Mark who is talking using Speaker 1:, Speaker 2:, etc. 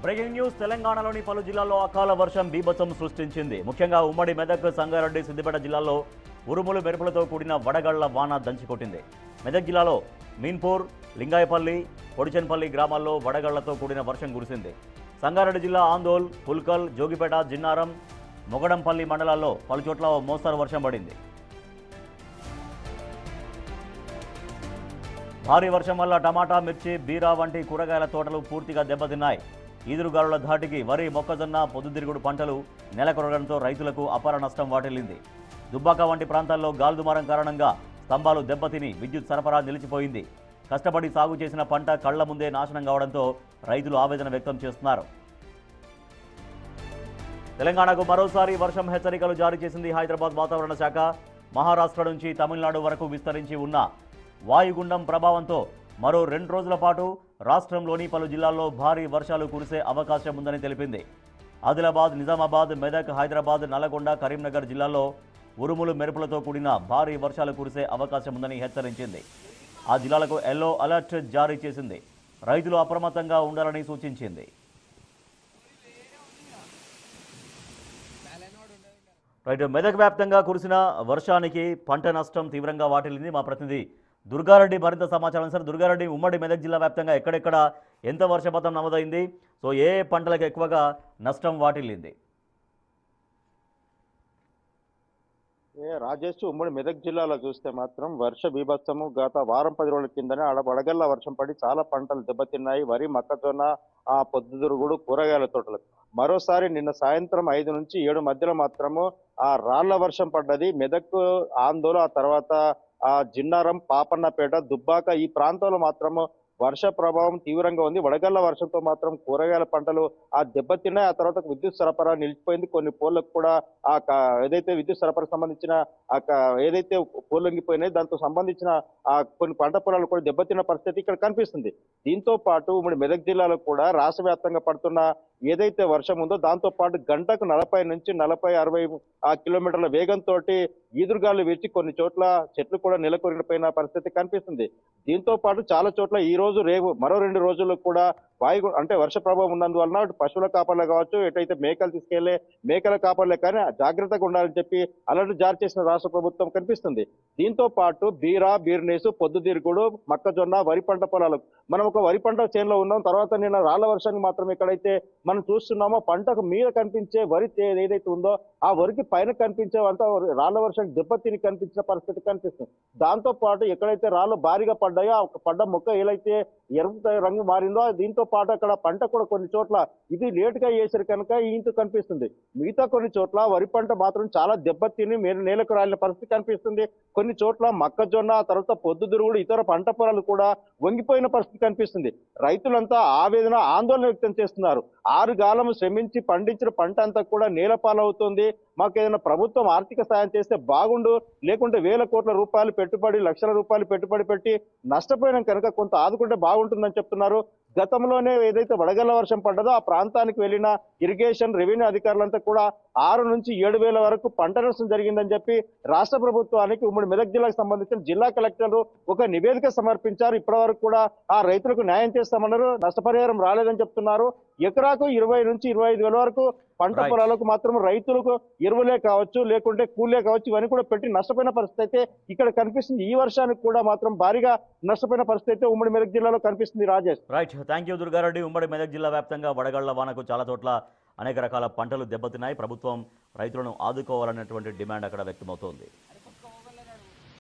Speaker 1: Breaking news తెలంగాణలోని పలు జిల్లాల్లో అకాల వర్షం బీభత్సం సృష్టించింది. ముఖ్యంగా ఉమ్మడి మెదక్, సంగారెడ్డి, సిద్దిపేట జిల్లాల్లో ఉరుములు మెరుపులతో కూడిన వడగళ్ల వాన దంచికొట్టింది. మెదక్ జిల్లాలో మీన్పూర్, లింగాయపల్లి, పొడిచెన్పల్లి గ్రామాల్లో వడగళ్లతో కూడిన వర్షం కురిసింది. సంగారెడ్డి జిల్లా ఆందోల్, పుల్కల్, జోగిపేట, జిన్నారం, మొగడంపల్లి మండలాల్లో పలుచోట్ల మోస్తరు వర్షం పడింది. భారీ వర్షం వల్ల టమాటా, మిర్చి, బీరా వంటి కూరగాయల తోటలు పూర్తిగా దెబ్బతిన్నాయి. ఈదురుగాలుల ధాటికి వరి, మొక్కజొన్న, పొద్దుతిరుగుడు పంటలు నెలకొరగడంతో రైతులకు అపార నష్టం వాటిల్లింది. దుబ్బాక వంటి ప్రాంతాల్లో గాల్దుమారం కారణంగా స్తంభాలు దెబ్బతిని విద్యుత్ సరఫరా నిలిచిపోయింది. కష్టపడి సాగు చేసిన పంట కళ్ల ముందే నాశనం కావడంతో రైతులు ఆవేదన వ్యక్తం చేస్తున్నారు. తెలంగాణకు మరోసారి వర్షం హెచ్చరికలు జారీ చేసింది హైదరాబాద్ వాతావరణ శాఖ. మహారాష్ట్ర నుంచి తమిళనాడు వరకు విస్తరించి ఉన్న వాయుగుండం ప్రభావంతో మరో 2 రోజుల పాటు రాష్ట్రంలోని పలు జిల్లాల్లో భారీ వర్షాలు కురిసే అవకాశం ఉందని తెలిపింది. ఆదిలాబాద్, నిజామాబాద్, మెదక్, హైదరాబాద్, నల్లగొండ, కరీంనగర్ జిల్లాల్లో ఉరుములు మెరుపులతో కూడిన భారీ వర్షాలు కురిసే అవకాశం ఉందని హెచ్చరించింది. ఆ జిల్లాలకు ఎల్లో అలర్ట్ జారీ చేసింది. రైతులు అప్రమత్తంగా ఉండాలని సూచించింది. మెదక్ వ్యాప్తంగా కురిసిన వర్షానికి పంట నష్టం తీవ్రంగా వాటిల్లింది. మా ప్రతినిధి దుర్గారెడ్డి మరింత సమాచారం. సార్ దుర్గారెడ్డి, ఉమ్మడి మెదక్ జిల్లా వ్యాప్తంగా ఎక్కడెక్కడ ఎంత వర్షపాతం నమోదైంది? సో ఏ పంటలకు ఎక్కువగా నష్టం వాటిల్లింది?
Speaker 2: రాజేష్, ఉమ్మడి మెదక్ జిల్లాలో చూస్తే మాత్రం వర్ష బీభత్సము గత వారం 10 రోజుల కిందనే వడగళ్ల వర్షం పడి చాలా పంటలు దెబ్బతిన్నాయి. వరి, మొక్కజొన్న, పొద్దుతిరుగుడు, కూరగాయల తోటలకు మరోసారి నిన్న సాయంత్రం 5 నుంచి 7 మధ్యలో మాత్రము రాళ్ల వర్షం పడ్డది. మెదక్, ఆందోళన, ఆ తర్వాత జిన్నారం, పాపన్నపేట, దుబ్బాక ఈ ప్రాంతంలో మాత్రము వర్ష ప్రభావం తీవ్రంగా ఉంది. వడగళ్ల వర్షంతో మాత్రం కూరగాయల పంటలు దెబ్బతిన్నాయి. ఆ తర్వాత విద్యుత్ సరఫరా నిలిచిపోయింది. కొన్ని పోల్లకు కూడా ఏదైతే విద్యుత్ సరఫరా సంబంధించిన ఏదైతే పోలొంగిపోయినాయి దాంతో సంబంధించిన కొన్ని పంట పొలాలు కూడా దెబ్బతిన్న పరిస్థితి ఇక్కడ కనిపిస్తుంది. దీంతో పాటు ఉమ్మడి మెదక్ జిల్లాలో కూడా రాష్ట్ర వ్యాప్తంగా పడుతున్న ఏదైతే వర్షం ఉందో దాంతో పాటు గంటకు 40 నుంచి 40-60 కిలోమీటర్ల వేగంతో ఈదురుగాలు వీర్చి కొన్ని చోట్ల చెట్లు కూడా నెలకొరిగిపోయిన పరిస్థితి కనిపిస్తుంది. దీంతో పాటు చాలా చోట్ల ఈ రోజు రేపు మరో 2 రోజుల్లో కూడా అంటే వర్ష ప్రభావం ఉన్నందువలన పశువుల కాపర్లే కావచ్చు, ఎటైతే మేకలు తీసుకెళ్లే మేకల కాపర్లే కానీ జాగ్రత్తగా ఉండాలని చెప్పి అలర్ట్ జారీ చేసిన రాష్ట్ర ప్రభుత్వం కనిపిస్తుంది. దీంతో పాటు బీరా, బీర్నేసు, పొద్దుతిరుగుడు, మొక్కజొన్న, వరి పంట పొలాలకు మనం ఒక వరి పంట చేనులో ఉన్నాం. తర్వాత నిన్న రాళ్ల వర్షానికి మాత్రం ఎక్కడైతే మనం చూస్తున్నామో పంటకు మీద కనిపించే వరి ఏదైతే ఉందో ఆ వరికి పైన కనిపించే అంతా రాళ్ల వర్షానికి దెబ్బతిని కనిపించిన పరిస్థితి కనిపిస్తుంది. దాంతో పాటు ఎక్కడైతే రాళ్ళు భారీగా పడ్డాయో ఆ పడ్డ మొక్క ఏదైతే ఎరుపు రంగు మారిందో దీంతో పాటు అక్కడ పంట కూడా కొన్ని చోట్ల ఇది లేటుగా వేసారు కనుక ఈంత కనిపిస్తుంది. మిగతా కొన్ని చోట్ల వరి పంట మాత్రం చాలా దెబ్బతిని నేలకు రాలిన పరిస్థితి కనిపిస్తుంది. కొన్ని చోట్ల మొక్కజొన్న, తర్వాత పొద్దుతిరుగుడు, ఇతర పంట పొలాలు కూడా వంగిపోయిన పరిస్థితి కనిపిస్తుంది. రైతులంతా ఆవేదన, ఆందోళన వ్యక్తం చేస్తున్నారు. 6 కాలం శ్రమించి పండించిన పంట అంతా కూడా నేలపాలవుతుంది. మాకు ఏదైనా ప్రభుత్వం ఆర్థిక సాయం చేస్తే బాగుండు, లేకుంటే వేల కోట్ల రూపాయలు పెట్టుబడి, లక్షల రూపాయలు పెట్టుబడి పెట్టి నష్టపోయినాం కనుక కొంత ఆదుకుంటే బాగుంటుందని చెప్తున్నారు. గతంలోనే ఏదైతే వడగళ్ల వర్షం పడ్డదో ఆ ప్రాంతానికి వెళ్లిన ఇరిగేషన్, రెవెన్యూ అధికారులంతా కూడా 6 నుంచి 7 వేల వరకు పంట నష్టం జరిగిందని చెప్పి రాష్ట్ర ప్రభుత్వానికి ఉమ్మడి మెదక్ జిల్లాకు సంబంధించిన జిల్లా కలెక్టర్లు ఒక నివేదిక సమర్పించారు. ఇప్పటి వరకు కూడా ఆ రైతులకు న్యాయం చేస్తామన్నారు. నష్టపరిహారం రాలేదని చెప్తున్నారు. ఎకరాకు 20 నుంచి 25 వేల వరకు పంట పొలాలకు మాత్రం రైతులకు ఎరువులే కావచ్చు, లేకుంటే కూలే కావచ్చు, ఇవన్నీ కూడా పెట్టి నష్టపోయిన పరిస్థితి అయితే ఇక్కడ కనిపిస్తుంది. ఈ వర్షానికి కూడా మాత్రం భారీగా నష్టపోయిన పరిస్థితి అయితే ఉమ్మడి మెదక్ జిల్లాలో కనిపిస్తుంది. Rajesh,
Speaker 1: right, thank you Durga Reddy. ఉమ్మడి మెదక్ జిల్లా వ్యాప్తంగా వడగళ్ల వానకు చాలా చోట్ల అనేక రకాల పంటలు దెబ్బతిన్నాయి. ప్రభుత్వం రైతులను ఆదుకోవాలన్నటువంటి డిమాండ్ అక్కడ వ్యక్తమవుతోంది.